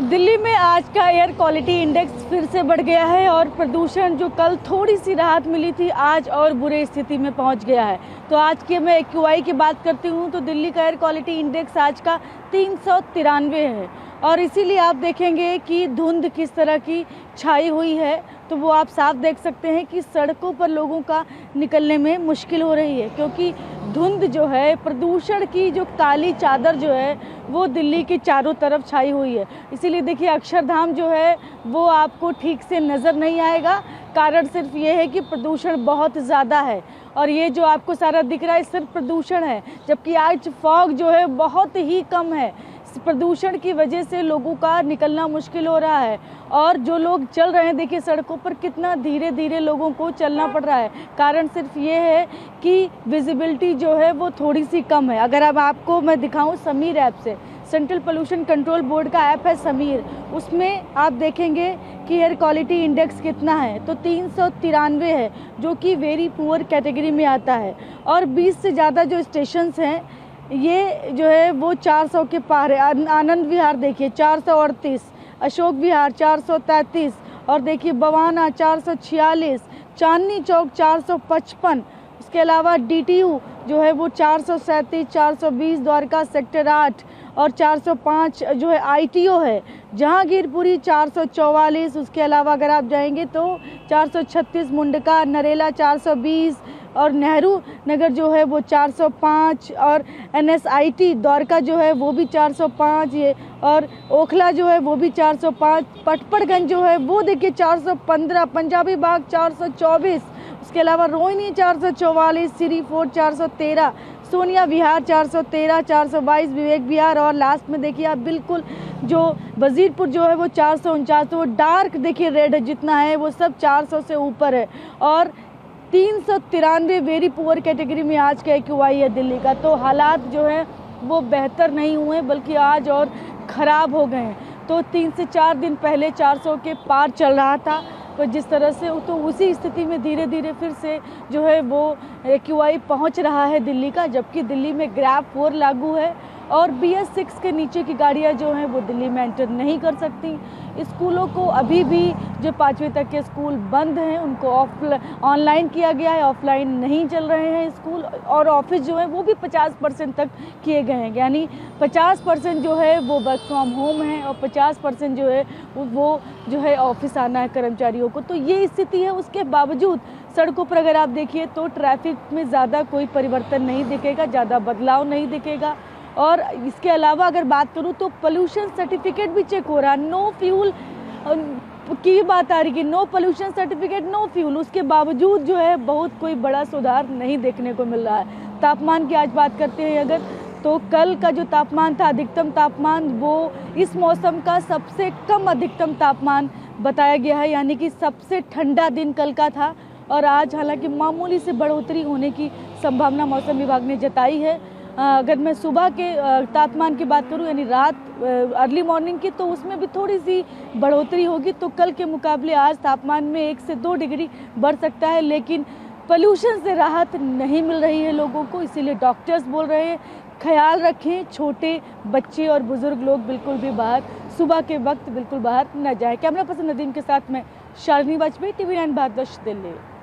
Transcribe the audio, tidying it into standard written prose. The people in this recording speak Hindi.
दिल्ली में आज का एयर क्वालिटी इंडेक्स फिर से बढ़ गया है और प्रदूषण जो कल थोड़ी सी राहत मिली थी आज और बुरे स्थिति में पहुंच गया है। तो आज की मैं एक्यूआई की बात करती हूं तो दिल्ली का एयर क्वालिटी इंडेक्स आज का 393 है और इसीलिए आप देखेंगे कि धुंध किस तरह की छाई हुई है। तो वो आप साफ देख सकते हैं कि सड़कों पर लोगों का निकलने में मुश्किल हो रही है, क्योंकि धुंध जो है, प्रदूषण की जो काली चादर जो है वो दिल्ली के चारों तरफ छाई हुई है। इसीलिए देखिए अक्षरधाम जो है वो आपको ठीक से नज़र नहीं आएगा। कारण सिर्फ ये है कि प्रदूषण बहुत ज़्यादा है और ये जो आपको सारा दिख रहा है सिर्फ प्रदूषण है, जबकि आज फॉग जो है बहुत ही कम है। प्रदूषण की वजह से लोगों का निकलना मुश्किल हो रहा है और जो लोग चल रहे हैं, देखिए सड़कों पर कितना धीरे धीरे लोगों को चलना पड़ रहा है। कारण सिर्फ ये है कि विजिबिलिटी जो है वो थोड़ी सी कम है। अगर अब आपको मैं दिखाऊं समीर ऐप से, सेंट्रल पोल्यूशन कंट्रोल बोर्ड का ऐप है समीर, उसमें आप देखेंगे कि एयर क्वालिटी इंडेक्स कितना है तो 393 है, जो कि वेरी पुअर कैटेगरी में आता है। और 20 से ज़्यादा जो स्टेशंस हैं ये जो है वो 400 के पार है। आनंद विहार देखिए 438, अशोक विहार 433 और देखिए बवाना 446, चांदनी चौक 455, उसके अलावा डीटीयू जो है वो 437, 420, द्वारका सेक्टर 8 और 405 जो है आईटीओ है, जहांगीरपुरी 444, उसके अलावा अगर आप जाएंगे तो 436, मुंडका नरेला 420 और नेहरू नगर जो है वो 405 और एनएसआईटी द्वारका जो है वो भी 405 ये, और ओखला जो है वो भी 405, पटपड़गंज जो है वो देखिए 415, पंजाबी बाग 424, उसके अलावा रोहिणी 444, सिरी फोर्ट 413, सोनिया विहार 413, 422 विवेक विहार और लास्ट में देखिए आप बिल्कुल जो वजीरपुर जो है वो 449, तो डार्क देखिए रेड जितना है वो सब 400 से ऊपर है और 393 वेरी पुअर कैटेगरी में आज का एक्यूआई है दिल्ली का। तो हालात जो है वो बेहतर नहीं हुए बल्कि आज और ख़राब हो गए हैं। तो 3 से 4 दिन पहले 400 के पार चल रहा था, तो जिस तरह से तो उसी स्थिति में धीरे धीरे फिर से जो है वो एक्यूआई पहुंच रहा है दिल्ली का, जबकि दिल्ली में ग्रैब 4 लागू है और BS6 के नीचे की गाड़ियां जो हैं वो दिल्ली में एंटर नहीं कर सकती। स्कूलों को अभी भी जो 5वीं तक के स्कूल बंद हैं उनको ऑनलाइन किया गया है, ऑफलाइन नहीं चल रहे हैं स्कूल, और ऑफिस जो है वो भी 50% तक किए गए हैं, यानी 50% जो है वो वर्क फ्रॉम होम है और 50% जो है वो जो है ऑफिस आना है कर्मचारियों को। तो ये स्थिति है। उसके बावजूद सड़कों पर अगर आप देखिए तो ट्रैफिक में ज़्यादा कोई परिवर्तन नहीं दिखेगा, ज़्यादा बदलाव नहीं दिखेगा। और इसके अलावा अगर बात करूं तो पोल्यूशन सर्टिफिकेट भी चेक हो रहा है। नो फ्यूल की बात आ रही कि no pollution certificate no fuel, उसके बावजूद जो है बहुत कोई बड़ा सुधार नहीं देखने को मिल रहा है। तापमान की आज बात करते हैं अगर, तो कल का जो तापमान था, अधिकतम तापमान, वो इस मौसम का सबसे कम अधिकतम तापमान बताया गया है, यानी कि सबसे ठंडा दिन कल का था। और आज हालांकि मामूली से बढ़ोतरी होने की संभावना मौसम विभाग ने जताई है। अगर मैं सुबह के तापमान की बात करूं यानी रात अर्ली मॉर्निंग की, तो उसमें भी थोड़ी सी बढ़ोतरी होगी। तो कल के मुकाबले आज तापमान में 1 से 2 डिग्री बढ़ सकता है, लेकिन पोल्यूशन से राहत नहीं मिल रही है लोगों को। इसीलिए डॉक्टर्स बोल रहे हैं ख्याल रखें, छोटे बच्चे और बुजुर्ग लोग बिल्कुल भी बाहर सुबह के वक्त बिल्कुल बाहर न जाएं। कैमरा पर्सन नदीम के साथ मैं शालिनी वाजपेयी, TV9 भारतवर्ष, दिल्ली।